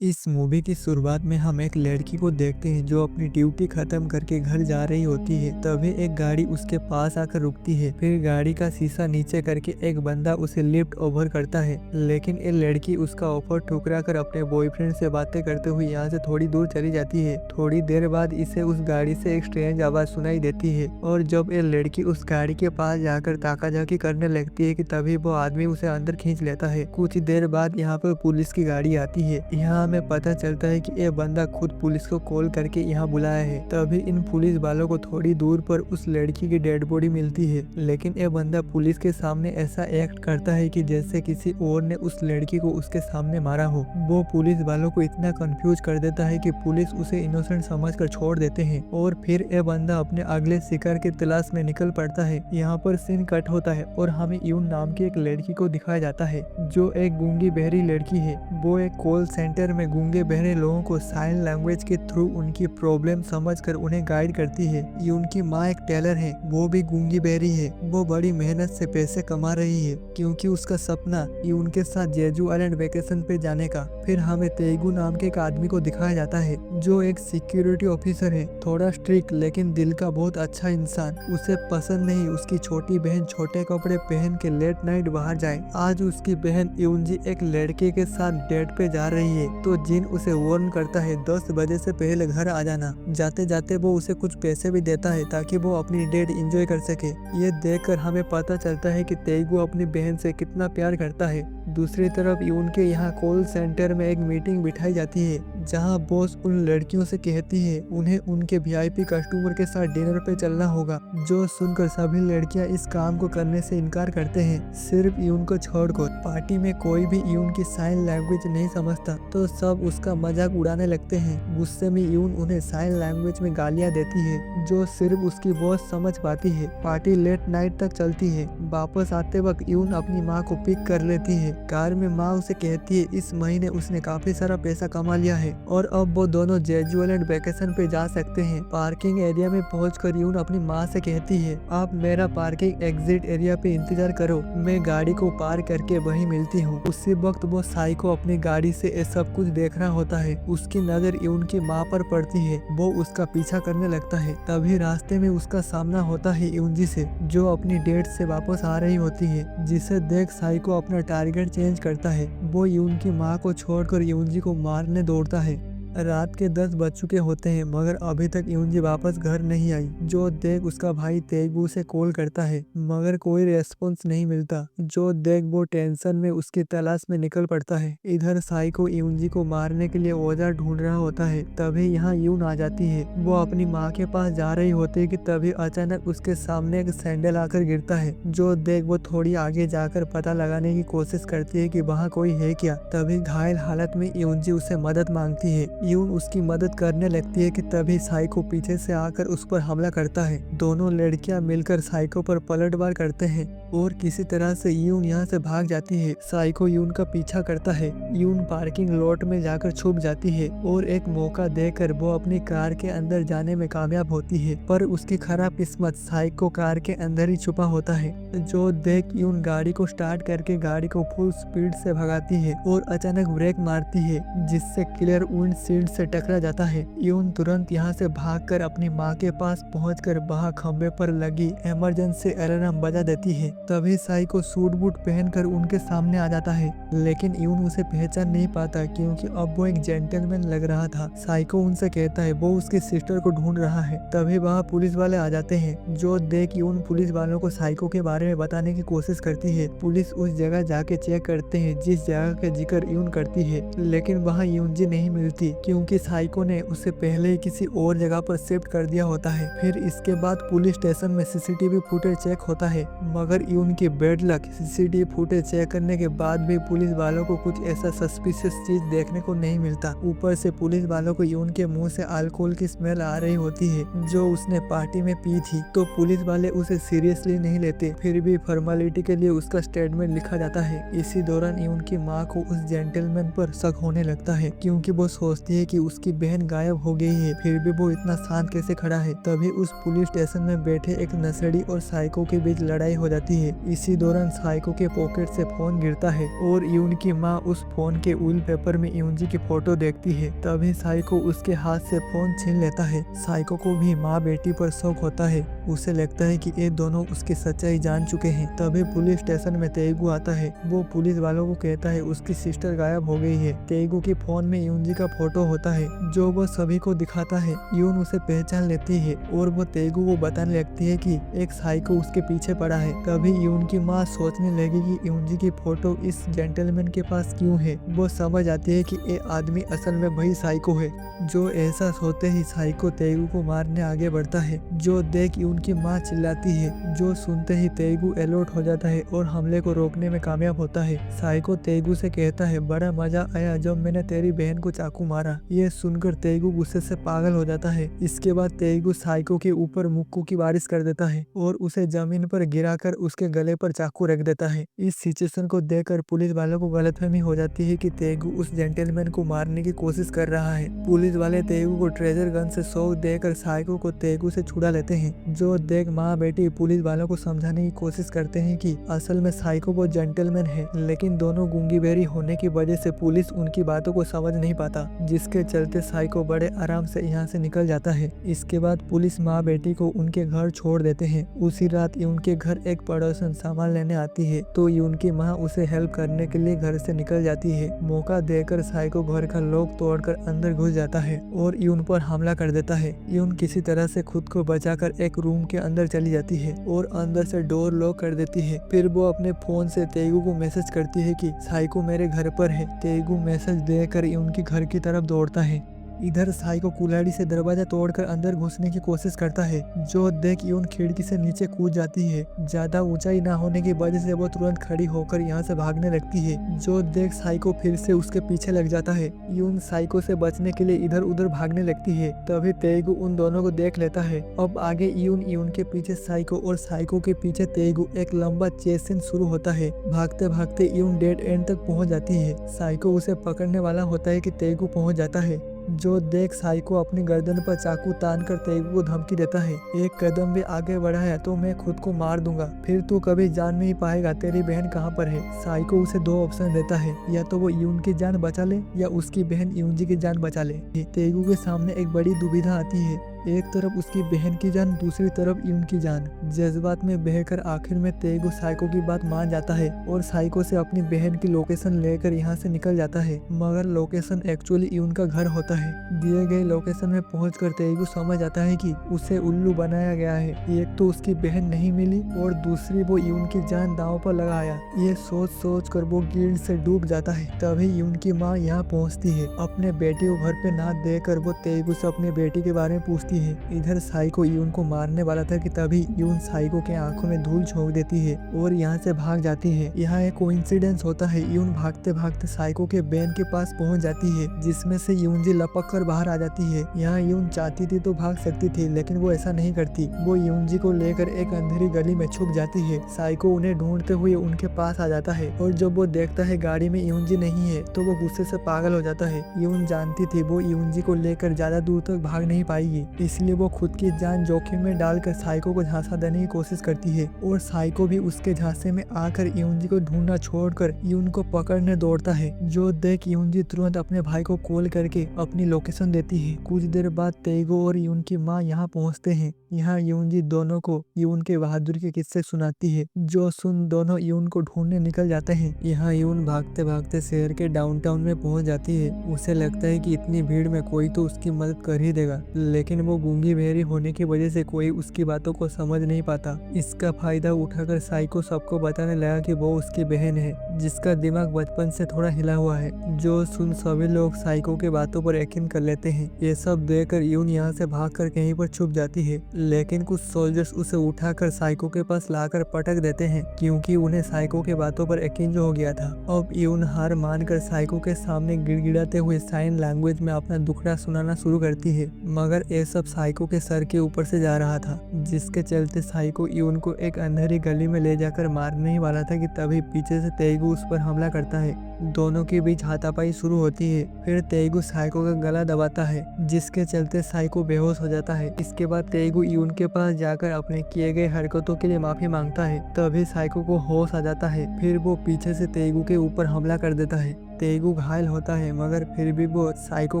इस मूवी की शुरुआत में हम एक लड़की को देखते हैं जो अपनी ड्यूटी खत्म करके घर जा रही होती है। तभी एक गाड़ी उसके पास आकर रुकती है। फिर गाड़ी का शीशा नीचे करके एक बंदा उसे लिफ्ट ओवर करता है, लेकिन ये लड़की उसका ऑफर ठुकरा कर अपने बॉयफ्रेंड से बातें करते हुए यहाँ से थोड़ी दूर चली जाती है। थोड़ी देर बाद इसे उस गाड़ी से एक स्ट्रेंज आवाज सुनाई देती है और जब ये लड़की उस गाड़ी के पास जाकर ताकाझाकी करने लगती है कि तभी वो आदमी उसे अंदर खींच लेता है। कुछ देर बाद यहाँ पर पुलिस की गाड़ी आती है। यहाँ हमें पता चलता है कि ये बंदा खुद पुलिस को कॉल करके यहाँ बुलाया है। तभी इन पुलिस वालों को थोड़ी दूर पर उस लड़की की डेड बॉडी मिलती है, लेकिन ये बंदा पुलिस के सामने ऐसा एक्ट करता है कि जैसे किसी और ने उस लड़की को उसके सामने मारा हो। वो पुलिस वालों को इतना कंफ्यूज कर देता है कि पुलिस उसे इनोसेंट समझकर छोड़ देते हैं और फिर ये बंदा अपने अगले शिकार की तलाश में निकल पड़ता है। यहाँ पर सीन कट होता है और हमें यून नाम की एक लड़की को दिखाया जाता है जो एक गूंगी बहरी लड़की है। वो एक कॉल सेंटर में गूंगे बहरे लोगों को साइन लैंग्वेज के थ्रू उनकी प्रॉब्लम समझकर उन्हें गाइड करती है। ये उनकी माँ एक टेलर है, वो भी गूंगी बहरी है। वो बड़ी मेहनत से पैसे कमा रही है क्योंकि उसका सपना ये उनके साथ जेजू आइलैंड वेकेशन पे जाने का। फिर हमें तेगू नाम के एक आदमी को दिखाया जाता है जो एक सिक्योरिटी ऑफिसर है, थोड़ा स्ट्रिक्ट लेकिन दिल का बहुत अच्छा इंसान। उसे पसंद नहीं उसकी छोटी बहन छोटे कपड़े पहन के लेट नाइट बाहर जाए। आज उसकी बहन यूनजी एक लड़के के साथ डेट पे जा रही है तो जिन उसे वार्न करता है 10 बजे से पहले घर आ जाना। जाते जाते वो उसे कुछ पैसे भी देता है ताकि वो अपनी डेट एंजॉय कर सके। ये देखकर हमें पता चलता है कि तेगू अपनी बहन से कितना प्यार करता है। दूसरी तरफ यून के यहाँ कॉल सेंटर में एक मीटिंग बिठाई जाती है जहाँ बॉस उन लड़कियों से कहती है उन्हें उनके वीआईपी कस्टमर के साथ डिनर पे चलना होगा। जो सुनकर सभी लड़कियां इस काम को करने से इनकार करते हैं, सिर्फ यून को छोड़कर। पार्टी में कोई भी यून की साइन लैंग्वेज नहीं समझता तो सब उसका मजाक उड़ाने लगते हैं। गुस्से में यून उन्हें साइन लैंग्वेज में गालियां देती है जो सिर्फ उसकी बॉस समझ पाती है। पार्टी लेट नाइट तक चलती है। वापस आते वक्त यून अपनी माँ को पिक कर लेती है। कार में माँ उसे कहती है इस महीने उसने काफी सारा पैसा कमा लिया है और अब वो दोनों जेजू आइलैंड वेकेशन पे जा सकते हैं। पार्किंग एरिया में पहुंचकर यून अपनी माँ से कहती है आप मेरा पार्किंग एग्जिट एरिया पे इंतजार करो, मैं गाड़ी को पार करके वहीं मिलती हूँ। उसी वक्त वो साई को अपनी गाड़ी से ये सब कुछ देख रहा होता है। उसकी नजर यून की माँ पर पड़ती है। वो उसका पीछा करने लगता है। तभी रास्ते में उसका सामना होता है यूनजी से जो अपनी डेट से वापस आ रही होती है, जिसे देख साई को अपना टारगेट चेंज करता है। वो यून की माँ को छोड़कर यूनजी को मारने दौड़ता है। रात के 10 बज चुके होते हैं मगर अभी तक यूनजी वापस घर नहीं आई। जो देख उसका भाई तेगू से कॉल करता है मगर कोई रेस्पॉन्स नहीं मिलता। जो देख वो टेंशन में उसकी तलाश में निकल पड़ता है। इधर साई को यूनजी को मारने के लिए औजार ढूंढ रहा होता है। तभी यहाँ यून आ जाती है। वो अपनी माँ के पास जा रही होती है कि तभी अचानक उसके सामने एक सैंडल आकर गिरता है। जो देख वो थोड़ी आगे जाकर पता लगाने की कोशिश करती है कि वहाँ कोई है क्या। तभी घायल हालत में यूनजी उसे मदद मांगती है। यून उसकी मदद करने लगती है कि तभी साई को पीछे से आकर उस पर हमला करता है। दोनों लड़कियां मिलकर साइको पर पलटवार करते हैं और किसी तरह से यून यहाँ से भाग जाती है। साइको यून का पीछा करता है। यून पार्किंग लॉट में जाकर छुप जाती है और एक मौका देकर वो अपनी कार के अंदर जाने में कामयाब होती है, पर उसकी खराब किस्मत साइको कार के अंदर ही छुपा होता है। जो देख यून गाड़ी को स्टार्ट करके गाड़ी को फुल स्पीड से भगाती है और अचानक ब्रेक मारती है जिससे किलर विंडशील्ड से टकरा जाता है। यून तुरंत यहाँ से भागकर अपनी माँ के पास पहुंचकर वहाँ खंबे पर लगी इमरजेंसी अलार्म बजा देती है। तभी साई को सूट बूट पहनकर उनके सामने आ जाता है, लेकिन यून उसे पहचान नहीं पाता क्योंकि अब वो एक जेंटलमैन लग रहा था। साई को उनसे कहता है वो उसकी सिस्टर को ढूंढ रहा है। तभी वहाँ पुलिस वाले आ जाते हैं। जो देख यून पुलिस वालों को साइको के बारे में बताने की कोशिश करती है। पुलिस उस जगह जाके चेक करते हैं जिस जगह का जिक्र यून करती है, लेकिन वहाँ यूनजी नहीं मिलती क्योंकि साइको ने उसे पहले ही किसी और जगह पर शिफ्ट कर दिया होता है। फिर इसके बाद पुलिस स्टेशन में सीसीटीवी फुटेज चेक होता है मगर यून की bad luck CCTV footage check करने के बाद भी पुलिस वालों को कुछ ऐसा सस्पिशियस चीज देखने को नहीं मिलता। ऊपर से पुलिस वालों को यून के मुंह से अल्कोहल की स्मेल आ रही होती है जो उसने पार्टी में पी थी, तो पुलिस वाले उसे सीरियसली नहीं लेते। फिर भी फॉर्मेलिटी के लिए उसका स्टेटमेंट लिखा जाता है। इसी दौरान यून की माँ को उस जेंटलमैन पर शक होने लगता है क्योंकि वो सोचती देखती है कि उसकी बहन गायब हो गई है, फिर भी वो इतना शांत कैसे खड़ा है। तभी उस पुलिस स्टेशन में बैठे एक नशेड़ी और साइको के बीच लड़ाई हो जाती है। इसी दौरान साइको के पॉकेट से फोन गिरता है और यून की माँ उस फोन के उल पेपर में यूनजी की फोटो देखती है। तभी साइको उसके हाथ से फोन छीन लेता है। साइको को भी माँ बेटी पर शौक होता है। उसे लगता है कि ये दोनों उसकी सच्चाई जान चुके हैं। तभी पुलिस स्टेशन में तेगु आता है। वो पुलिस वालों को कहता है उसकी सिस्टर गायब हो गई है। तेगु की फोन में यूनजी का फोटो होता है जो वो सभी को दिखाता है। यून उसे पहचान लेती है और वो तेगु को बताने लगती है कि एक साइको उसके पीछे पड़ा है। तभी यून की माँ सोचने लगी कि यूनजी की फोटो इस जेंटलमैन के पास क्यों है। वो समझ आती है कि ये आदमी असल में वही साइको है। जो एहसास होते ही साइको तेगु को मारने आगे बढ़ता है। जो देख यून की माँ चिल्लाती है। जो सुनते ही तेगु अलर्ट हो जाता है और हमले को रोकने में कामयाब होता है। साइको तेगु से कहता है बड़ा मजा आया जब मैंने तेरी बहन को चाकू मारा। ये सुनकर तेगु गुस्से से पागल हो जाता है। इसके बाद तेगु साइको के ऊपर मुक्कू की बारिश कर देता है और उसे जमीन पर गिराकर उसके गले पर चाकू रख देता है। इस सिचुएशन को देखकर पुलिस वालों को गलतफहमी हो जाती है कि तेगु उस जेंटलमैन को मारने की कोशिश कर रहा है। पुलिस वाले तेगु को ट्रेजर गन से शॉक देकर साइको को तेगु से छुड़ा लेते हैं। जो देख माँ बेटी पुलिस वालों को समझाने की कोशिश करते हैं कि असल में साइको वो जेंटलमैन है, लेकिन दोनों गूंगी बेरी होने की वजह से पुलिस उनकी बातों को समझ नहीं पाता, जिसके चलते साइको बड़े आराम से यहाँ से निकल जाता है। इसके बाद पुलिस माँ बेटी को उनके घर छोड़ देते हैं। उसी रात उनके घर एक पड़ोसन सामान लेने आती है तो उनकी माँ उसे हेल्प करने के लिए घर से निकल जाती है। मौका देकर साइको घर का लॉक तोड़कर अंदर घुस जाता है और यून पर हमला कर देता है। यून किसी तरह से खुद को बचाकर एक रूम के अंदर चली जाती है और अंदर से डोर लॉक कर देती है। फिर वो अपने फोन से तेगु को मैसेज करती है कि साइको मेरे घर पर है। तेगु मैसेज देकर उनके घर की तरफ दौड़ता है। इधर साइको कुल्हाड़ी से दरवाजा तोड़कर अंदर घुसने की कोशिश करता है। जो देख यून खिड़की से नीचे कूद जाती है। ज्यादा ऊंचाई ना होने की वजह से वो तुरंत खड़ी होकर यहाँ से भागने लगती है। जो देख साइको फिर से उसके पीछे लग जाता है। यून साइको से बचने के लिए इधर उधर भागने लगती है। तभी तेगु उन दोनों को देख लेता है। अब आगे यून के पीछे साइको और साइको के पीछे तेगु। एक लंबा चेस सीन शुरू होता है। भागते भागते यून डेड एंड तक पहुँच जाती है। साइको उसे पकड़ने वाला होता है कि तेगु पहुँच जाता है। जो देख साइको अपनी गर्दन पर चाकू तान कर तेगु को धमकी देता है, एक कदम भी आगे बढ़ा है तो मैं खुद को मार दूंगा, फिर तू कभी जान नहीं पाएगा। तेरी बहन कहाँ पर है? साइको उसे दो ऑप्शन देता है, या तो वो यून की जान बचा ले या उसकी बहन यूनजी की जान बचा ले। तेगु के सामने एक बड़ी दुविधा आती है, एक तरफ उसकी बहन की जान, दूसरी तरफ यून की जान। जज्बात में बहकर आखिर में तेगु साइको की बात मान जाता है और साइको से अपनी बहन की लोकेशन लेकर यहाँ से निकल जाता है। मगर लोकेशन एक्चुअली यून का घर होता है। दिए गए लोकेशन में पहुंचकर तेगु समझ आता है कि उसे उल्लू बनाया गया है। एक तो उसकी बहन नहीं मिली और दूसरी वो यून की जान दांव पर लगाया। ये सोच सोच कर वो गिल्ट से डूब जाता है। तभी यून की माँ यहाँ पहुँचती है। अपने बेटे को घर पे ना देकर वो तेगु से अपनी बेटी के बारे में पूछती है। इधर साइको यून को मारने वाला था कि तभी यून साइको के आंखों में धूल झोंक देती है और यहाँ से भाग जाती है। यहाँ एक कोइंसिडेंस होता है। यून भागते भागते साइको के बहन के पास पहुँच जाती है, जिसमें से यूनजी लपक कर बाहर आ जाती है। यहाँ यून चाहती थी तो भाग सकती थी, लेकिन वो ऐसा नहीं करती। वो यूनजी को लेकर एक अंधेरी गली में छुप जाती है। साइको उन्हें ढूंढते हुए उनके पास आ जाता है और जब वो देखता है गाड़ी में यूनजी नहीं है तो वो गुस्से से पागल हो जाता है। यून जानती थी वो यूनजी को लेकर ज्यादा दूर तक भाग नहीं पाएगी, इसलिए वो खुद की जान जोखिम में डालकर साइको को झांसा देने की कोशिश करती है और साइको भी उसके झांसे में आकर यूनजी को ढूंढना छोड़कर यून को पकड़ने दौड़ता है। जो देख यूनजी तुरंत अपने भाई को कॉल करके अपनी लोकेशन देती है। कुछ देर बाद तेगो और यून की माँ यहाँ पहुँचते हैं। यहाँ यूनजी दोनों को यून के बहादुरी के किस्से सुनाती है, जो सुन दोनों यून को ढूंढने निकल जाते हैं। यहाँ यून भागते भागते शहर के डाउनटाउन में पहुँच जाती है। उसे लगता है कि इतनी भीड़ में कोई तो उसकी मदद कर ही देगा, लेकिन वो गूंगी बहरी होने की वजह से कोई उसकी बातों को समझ नहीं पाता। इसका फायदा उठाकर साइको सबको बताने लगा कि वो उसकी बहन है, जिसका दिमाग बचपन से थोड़ा हिला हुआ है। जो सुन सभी लोग साइको के बातों पर यकीन कर लेते हैं। ये सब देखकर यून यहाँ से भागकर कहीं पर छुप जाती है, लेकिन कुछ सोल्जर्स उसे उठाकर साइको के पास लाकर पटक देते हैं, क्योंकि उन्हें साइको के बातों पर यकीन जो हो गया था। अब यून हार मानकर साइको के सामने गिड़गिड़ाते हुए साइन लैंग्वेज में अपना दुखड़ा सुनाना शुरू करती है, मगर ये सब सब साइको के सर के ऊपर से जा रहा था, जिसके चलते साइको यून को एक अंधेरी गली में ले जाकर मारने ही वाला था कि तभी पीछे से तेगु उस पर हमला करता है। दोनों के बीच हाथापाई शुरू होती है। फिर तेगु साइको का गला दबाता है, जिसके चलते साइको बेहोश हो जाता है। इसके बाद तेगु यून के पास जाकर अपने किए गए हरकतों के लिए माफी मांगता है। तभी साइको को होश आ जाता है। फिर वो पीछे से तेगु के ऊपर हमला कर देता है। तेगु घायल होता है, मगर फिर भी वो साइको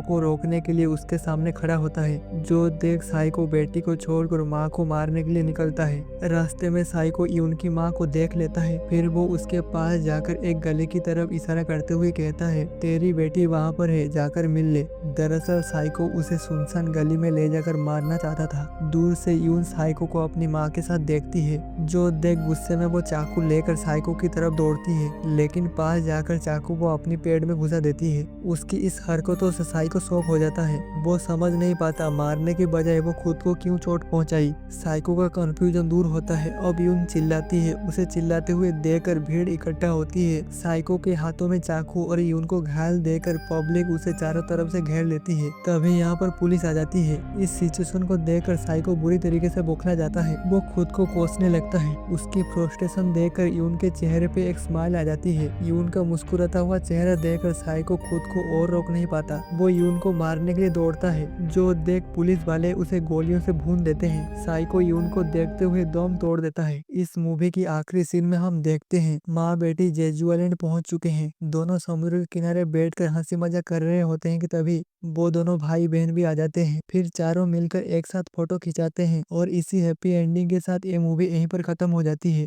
को रोकने के लिए उसके सामने खड़ा होता है। जो देख साइको बेटी को छोड़कर माँ को मारने के लिए निकलता है। रास्ते में साइको यून की माँ को देख लेता है। फिर वो उसके पास जाकर एक गली की तरफ इशारा करते हुए कहता है, तेरी बेटी वहाँ पर है, जाकर मिल ले। दरअसल साइको उसे सुनसान गली में ले जाकर मारना चाहता था। दूर से यून साइको को अपनी माँ के साथ देखती है। जो देख गुस्से में वो चाकू लेकर साइको की तरफ दौड़ती है, लेकिन पास जाकर चाकू वो अपनी पेट में घुसा देती है। उसकी इस हरकतों से साइको शॉक हो जाता है। वो समझ नहीं पाता मारने के बजाय वो खुद को क्यों चोट पहुंचाई। साइको का कंफ्यूजन दूर होता है। अब यून चिल्लाती है। उसे चिल्लाते हुए देखकर भीड़ इकट्ठा होती है। साइको के हाथों में चाकू और यून को घायल देकर पब्लिक उसे चारों तरफ से घेर लेती है। तभी यहाँ पर पुलिस आ जाती है। इस सिचुएशन को देखकर साइको बुरी तरीके से बौखला जाता है। वो खुद को कोसने लगता है। उसकी फ्रस्ट्रेशन देखकर यून के चेहरे पे एक स्माइल आ जाती है। यून का मुस्कुराता हुआ चेहरा देखकर साइको खुद को और रोक नहीं पाता। वो यून को मारने के लिए दौड़ता है। जो देख पुलिस वाले उसे गोलियों से भून देते हैं। साइको यून को देखते हुए दम तोड़ देता है। इस मूवी की आखिरी सीन में हम देखते हैं माँ बेटी जेजू आइलैंड पहुंच चुके हैं। दोनों समुद्र के किनारे बैठकर हंसी मजाक कर रहे होते हैं कि तभी वो दोनों भाई बहन भी आ जाते हैं। फिर चारों मिलकर एक साथ फोटो खिंचाते हैं और इसी हैप्पी एंडिंग के साथ ये मूवी यहीं पर खत्म हो जाती है।